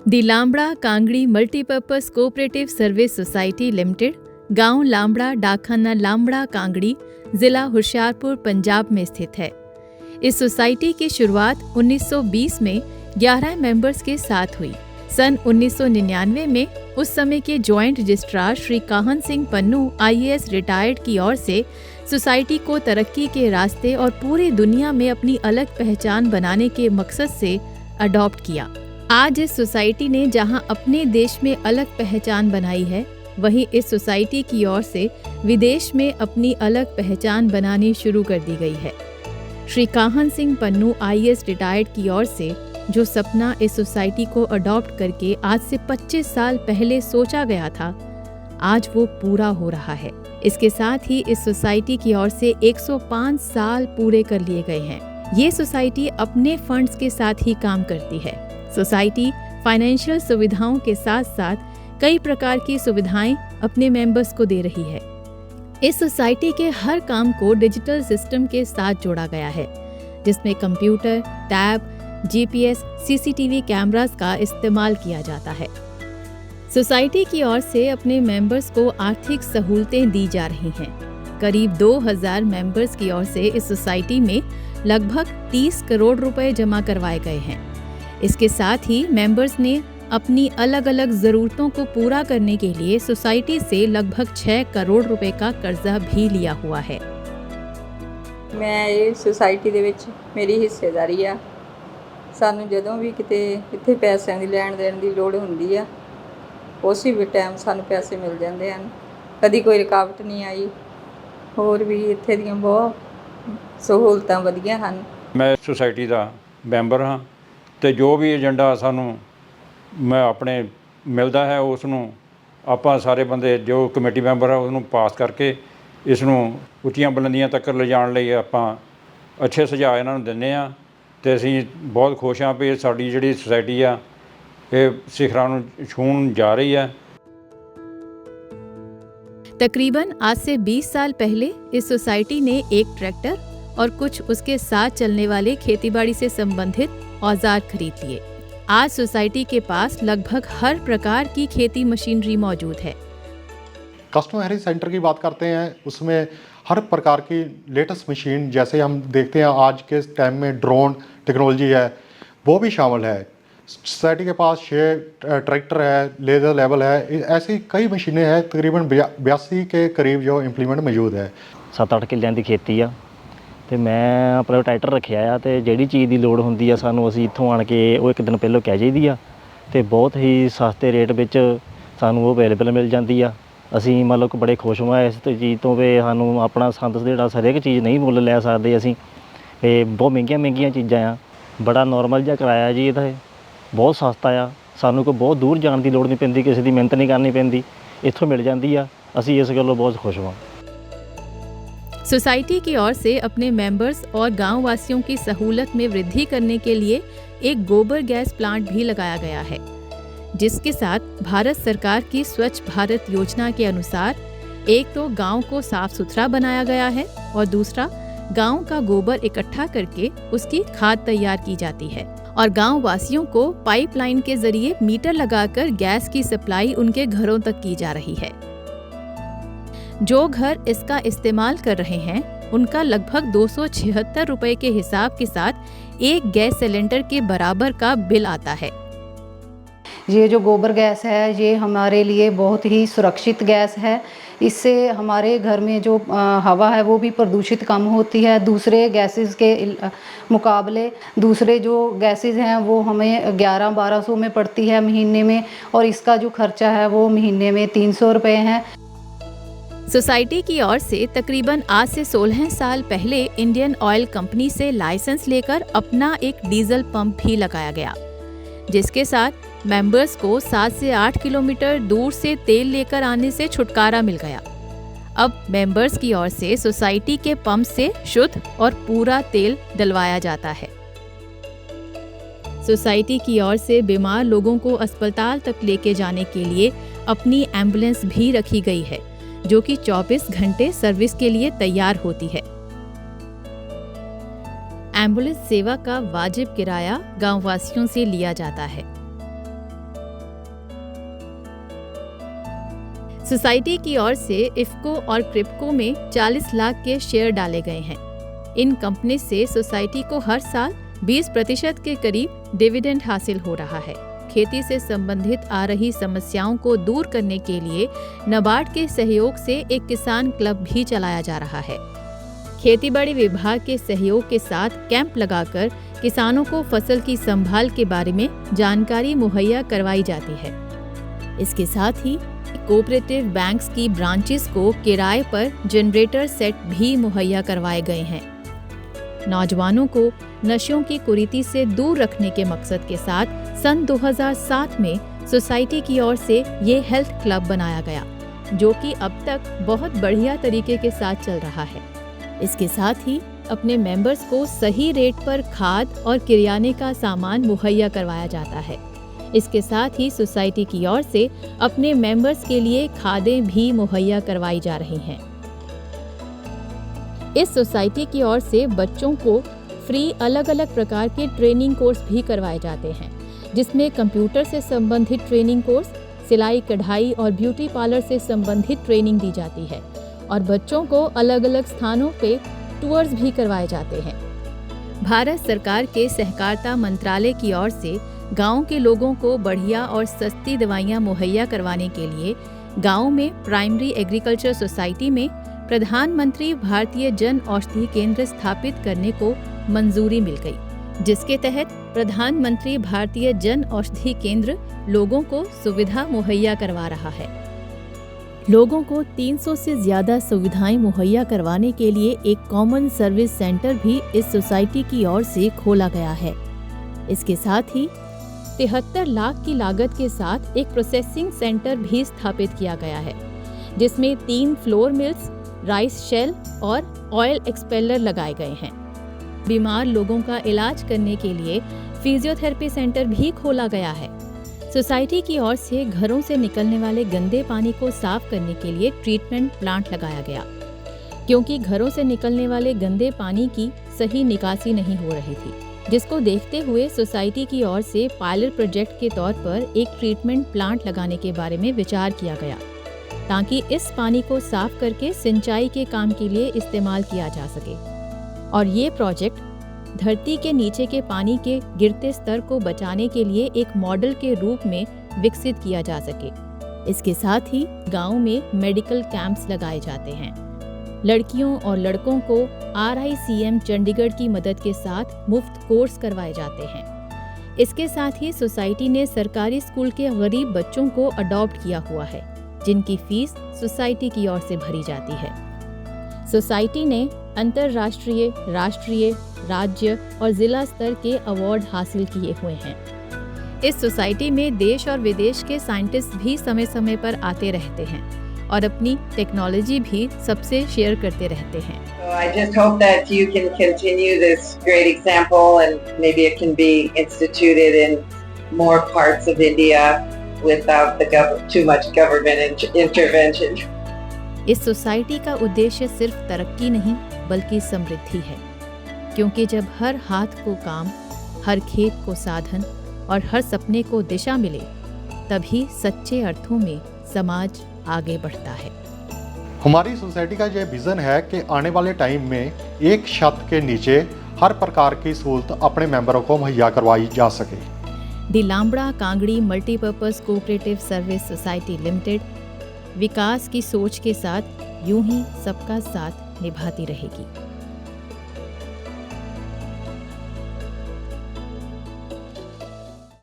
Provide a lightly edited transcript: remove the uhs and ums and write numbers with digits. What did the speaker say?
दी Lamra Kangri multipurpose cooperative service society limited, गांव लामड़ा, डाकखाना लामड़ा कांगड़ी, जिला होशियारपुर, पंजाब में स्थित है। इस सोसाइटी की शुरुआत 1920 में 11 मेंबर्स के साथ हुई। सन 1999 में उस समय के जॉइंट रजिस्ट्रार श्री काहन सिंह पन्नू IAS रिटायर्ड की ओर से सोसाइटी को तरक्की के रास्ते और पूरी दुनिया में अपनी अलग पहचान बनाने के मकसद से अडॉप्ट किया। आज इस सोसाइटी ने जहां अपने देश में अलग पहचान बनाई है, वहीं इस सोसाइटी की ओर से विदेश में अपनी अलग पहचान बनानी शुरू कर दी गई है। श्री काहन सिंह पन्नू IAS रिटायर्ड की ओर से जो सपना इस सोसाइटी को अडॉप्ट करके आज से 25 साल पहले सोचा गया था, आज वो पूरा हो रहा है। इसके साथ ही इस सोसाइटी की ओर से 105 साल पूरे कर लिए गए हैं। ये सोसाइटी अपने फंड्स के साथ ही काम करती है। सोसाइटी फाइनेंशियल सुविधाओं के साथ साथ कई प्रकार की सुविधाएं अपने मेंबर्स को दे रही है। इस सोसाइटी के हर काम को डिजिटल सिस्टम के साथ जोड़ा गया है, जिसमें computer, tab, GPS, CCTV cameras का इस्तेमाल किया जाता है। सोसाइटी की ओर से अपने मेंबर्स को आर्थिक सहूलतें दी जा रही हैं। करीब 2000 मेंबर्स की ओर से इस सोसाइटी में लगभग 30 करोड़ रुपए जमा करवाए गए हैं। इसके साथ ही मेंबर्स ने अपनी अलग अलग ज़रूरतों को पूरा करने के लिए सोसाइटी से लगभग 6 करोड़ रुपए का कर्जा भी लिया हुआ है। मैं इस सोसाइटी ਦੇ ਵਿੱਚ ਮੇਰੀ ਹਿੱਸੇਦਾਰੀ ਆ। ਸਾਨੂੰ ਜਦੋਂ ਵੀ ਕਿਤੇ ਇੱਥੇ ਪੈਸਿਆਂ ਦੀ ਲੈਣ ਦੇਣ ਦੀ ਲੋੜ ਹੁੰਦੀ ਆ, ਉਸੇ ਵੀ ਟਾਈਮ ਸਾਨੂੰ ਪੈਸੇ ਮਿਲ ਜਾਂਦੇ ਹਨ। ਕਦੀ ਕੋਈ ਰੁਕਾਵਟ ਨਹੀਂ ਆਈ। ਹੋਰ ਵੀ ਇੱਥੇ ਦੀਆਂ ਬਹੁਤ ਸਹੂਲਤਾਂ ਵਧੀਆ ਹਨ। ਮੈਂ ਸੁਸਾਇਟੀ ਦਾ ਮੈਂਬਰ ਹਾਂ ਤੇ ਜੋ ਵੀ ਏਜੰਡਾ ਸਾਨੂੰ ਮੈਂ ਆਪਣੇ ਮਿਲਦਾ ਹੈ, ਉਸ ਨੂੰ ਆਪਾਂ ਸਾਰੇ ਬੰਦੇ ਜੋ ਕਮੇਟੀ ਮੈਂਬਰ ਆ ਉਹਨੂੰ ਪਾਸ ਕਰਕੇ ਇਸ ਨੂੰ ਉੱਚੀਆਂ ਬੁਲੰਦੀਆਂ ਤੱਕ ਲਿਜਾਣ ਲਈ ਆਪਾਂ ਅੱਛੇ ਸੁਝਾਅ ਇਹਨਾਂ ਨੂੰ ਦਿੰਦੇ ਹਾਂ ਤੇ ਅਸੀਂ ਬਹੁਤ ਖੁਸ਼ ਹਾਂ ਵੀ ਸਾਡੀ ਜਿਹੜੀ ਸੁਸਾਇਟੀ ਆ ਇਹ ਸਿਖਰਾਂ ਨੂੰ ਛੂਹਣ ਜਾ रही है। तकरीबन आज से 20 साल पहले इस सोसाइटी ने एक ट्रैक्टर और कुछ उसके साथ चलने वाले खेतीबाड़ी से संबंधित औजार खरीद लिए। आज सोसाइटी के पास लगभग हर प्रकार की खेती मशीनरी मौजूद है। कस्टमर हेल्थ सेंटर की बात करते हैं, उसमें हर प्रकार की लेटेस्ट मशीन, जैसे हम देखते हैं आज के टाइम में ड्रोन टेक्नोलॉजी है, वो भी शामिल है। सोसाइटी के पास 6 ट्रैक्टर है, लेज़र लेवल है, ऐसी कई मशीनें हैं। तकरीबन 82 के करीब जो इंप्लीमेंट मौजूद है। 7-8 ਕਿੱਲਿਆਂ ਦੀ ਖੇਤੀ ਆ ਤੇ ਮੈਂ ਆਪਣਾ ਟਰੈਕਟਰ ਰੱਖਿਆ ਆ ਤੇ ਜਿਹੜੀ ਚੀਜ਼ ਦੀ ਲੋੜ ਹੁੰਦੀ ਆ ਸਾਨੂੰ ਅਸੀਂ ਇੱਥੋਂ ਆਣ ਕੇ ਉਹ ਇੱਕ ਦਿਨ ਪਹਿਲਾਂ ਕਹਿ ਜਾਈਦੀ ਆ ਤੇ ਬਹੁਤ ਹੀ ਸਸਤੇ ਰੇਟ ਵਿੱਚ ਸਾਨੂੰ ਉਹ ਅਵੇਲੇਬਲ ਮਿਲ ਜਾਂਦੀ ਆ। ਅਸੀਂ ਮਤਲਬ ਕਿ ਬੜੇ ਖੁਸ਼ ਹਾਂ ਇਸ ਚੀਜ਼ ਤੋਂ ਵੀ ਸਾਨੂੰ ਆਪਣਾ ਸੰਦ ਜਿਹੜਾ ਹਰੇਕ ਚੀਜ਼ ਨਹੀਂ ਮੁੱਲ ਲੈ ਸਕਦੇ ਅਸੀਂ। ਇਹ ਬਹੁਤ ਮਹਿੰਗੀਆਂ ਚੀਜ਼ਾਂ ਆ। ਬੜਾ ਨੋਰਮਲ ਜਿਹਾ ਕਿਰਾਇਆ ਜੀ ਇਹਦਾ, ਬਹੁਤ ਸਸਤਾ ਆ। ਸਾਨੂੰ ਕੋਈ ਬਹੁਤ ਦੂਰ ਜਾਣ ਦੀ ਲੋੜ ਨਹੀਂ ਪੈਂਦੀ, ਕਿਸੇ ਦੀ ਮਿਹਨਤ ਨਹੀਂ ਕਰਨੀ ਪੈਂਦੀ, ਇੱਥੋਂ ਮਿਲ ਜਾਂਦੀ ਆ। ਅਸੀਂ ਇਸ ਗੱਲੋਂ ਬਹੁਤ ਖੁਸ਼ ਹਾਂ। सोसाइटी की ओर से अपने मेंबर्स और गांव वासियों की सहूलत में वृद्धि करने के लिए एक गोबर गैस प्लांट भी लगाया गया है, जिसके साथ भारत सरकार की स्वच्छ भारत योजना के अनुसार एक तो गांव को साफ सुथरा बनाया गया है और दूसरा गांव का गोबर इकट्ठा करके उसकी खाद तैयार की जाती है और गांव वासियों को पाइपलाइन के जरिए मीटर लगाकर गैस की सप्लाई उनके घरों तक की जा रही है। जो घर इसका इस्तेमाल कर रहे हैं उनका लगभग 276 रुपए के हिसाब के साथ एक गैस सिलेंडर के बराबर का बिल आता है। ये जो गोबर गैस है ये हमारे लिए बहुत ही सुरक्षित गैस है। इससे हमारे घर में जो हवा है वो भी प्रदूषित कम होती है। दूसरे गैसेस के मुकाबले दूसरे जो गैसेस हैं वो हमें 1100-1200 में पड़ती है महीने में, और इसका जो खर्चा है वो महीने में 300 रुपये है। सोसाइटी की ओर से तकरीबन आज से 16 साल पहले इंडियन ऑयल कंपनी से लाइसेंस लेकर अपना एक डीजल पंप भी लगाया गया, जिसके साथ मेंबर्स को 7 से 8 किलोमीटर दूर से तेल लेकर आने से छुटकारा मिल गया। अब मेंबर्स की ओर से सोसाइटी के पंप से शुद्ध और पूरा तेल डलवाया जाता है। सोसाइटी की ओर से बीमार लोगों को अस्पताल तक लेके जाने के लिए अपनी एम्बुलेंस भी रखी गई है, जो कि 24 घंटे सर्विस के लिए तैयार होती है। एम्बुलेंस सेवा का वाजिब किराया गांव वासियों से लिया जाता है। सोसाइटी की ओर से इफ्को और क्रिप्को में 40 लाख के शेयर डाले गए हैं। इन कंपनी से सोसाइटी को हर साल 20% के करीब डिविडेंड हासिल हो रहा है। खेती से संबंधित आ रही समस्याओं को दूर करने के लिए नाबार्ड के सहयोग से एक किसान क्लब भी चलाया जा रहा है। खेतीबाड़ी विभाग के सहयोग के साथ कैंप लगाकर किसानों को फसल की संभाल के बारे में जानकारी मुहैया करवाई जाती है। इसके साथ ही कोऑपरेटिव बैंक्स की ब्रांचेस को किराए पर जनरेटर सेट भी मुहैया करवाए गए हैं। नौजवानों को नशों की कुरीति से दूर रखने के मकसद के साथ सन 2007 में सोसाइटी की ओर से ये हेल्थ क्लब बनाया गया, जो कि अब तक बहुत बढ़िया तरीके के साथ चल रहा है। इसके साथ ही अपने मेंबर्स को सही रेट पर खाद और किराने का सामान मुहैया करवाया जाता है। इसके साथ ही सोसाइटी की ओर से अपने मेंबर्स के लिए खादें भी मुहैया करवाई जा रही हैं। इस सोसाइटी की ओर से बच्चों को फ्री अलग अलग प्रकार के ट्रेनिंग कोर्स भी करवाए जाते हैं, जिसमें कंप्यूटर से संबंधित ट्रेनिंग कोर्स, सिलाई कढ़ाई और ब्यूटी पार्लर से संबंधित ट्रेनिंग दी जाती है और बच्चों को अलग अलग स्थानों पे टूर्स भी करवाए जाते हैं। भारत सरकार के सहकारिता मंत्रालय की ओर से गांव के लोगों को बढ़िया और सस्ती दवाइयां मुहैया करवाने के लिए गांव में प्राइमरी एग्रीकल्चर सोसाइटी में प्रधानमंत्री भारतीय जन औषधि केंद्र स्थापित करने को मंजूरी मिल गई, जिसके तहत प्रधानमंत्री भारतीय जन औषधि केंद्र लोगों को सुविधा मुहैया करवा रहा है। लोगों को 300 से ज्यादा सुविधाएं मुहैया करवाने के लिए एक कॉमन सर्विस सेंटर भी इस सोसाइटी की ओर से खोला गया है। इसके साथ ही 73 लाख की लागत के साथ एक प्रोसेसिंग सेंटर भी स्थापित किया गया है, जिसमें 3 फ्लोर मिल्स, राइस शेल और ऑयल एक्सपेलर लगाए गए हैं। बीमार लोगों का इलाज करने के लिए फिजियोथेरेपी सेंटर भी खोला गया है। सोसाइटी की ओर से घरों से निकलने वाले गंदे पानी को साफ करने के लिए ट्रीटमेंट प्लांट लगाया गया, क्योंकि घरों से निकलने वाले गंदे पानी की सही निकासी नहीं हो रही थी, जिसको देखते हुए सोसाइटी की ओर से पायलट प्रोजेक्ट के तौर पर एक ट्रीटमेंट प्लांट लगाने के बारे में विचार किया गया, ताकि इस पानी को साफ करके सिंचाई के काम के लिए इस्तेमाल किया जा सके और ये प्रोजेक्ट धरती के नीचे के पानी के गिरते स्तर को बचाने के लिए एक मॉडल के रूप में विकसित किया जा सके। इसके साथ ही गांव में मेडिकल कैंप्स लगाए जाते हैं। लड़कियों और लड़कों को RICM चंडीगढ़ की मदद के साथ मुफ्त कोर्स करवाए जाते हैं। इसके साथ ही सोसाइटी ने सरकारी स्कूल के गरीब बच्चों को अडॉप्ट किया हुआ है, जिनकी फीस सोसाइटी की ओर से भरी जाती है। सोसाइटी ने अंतर्राष्ट्रीय, राष्ट्रीय, राज्य और जिला स्तर के अवार्ड हासिल किए हुए हैं। इस सोसाइटी में देश और विदेश के साइंटिस्ट भी समय समय पर आते रहते हैं और अपनी टेक्नोलॉजी भी सबसे शेयर करते रहते हैं। So I just hope that you can continue this great example and maybe it can be instituted in more parts of India without too much government intervention. इस सोसाइटी का उद्देश्य सिर्फ तरक्की नहीं बल्कि समृद्धि है, क्योंकि जब हर हाथ को काम, हर खेत को साधन और हर सपने को दिशा मिले, तभी सच्चे अर्थों में समाज आगे बढ़ता है। हमारी सोसाइटी का ये विज़न है कि आने वाले टाइम में एक छत के नीचे हर प्रकार की सहूलत अपने मेंबरों को मुहैया करवाई जा सके। The Lambra Kangri multipurpose cooperative service society limited विकास की सोच के साथ यूं ही सबका साथ निभाती रहेगी।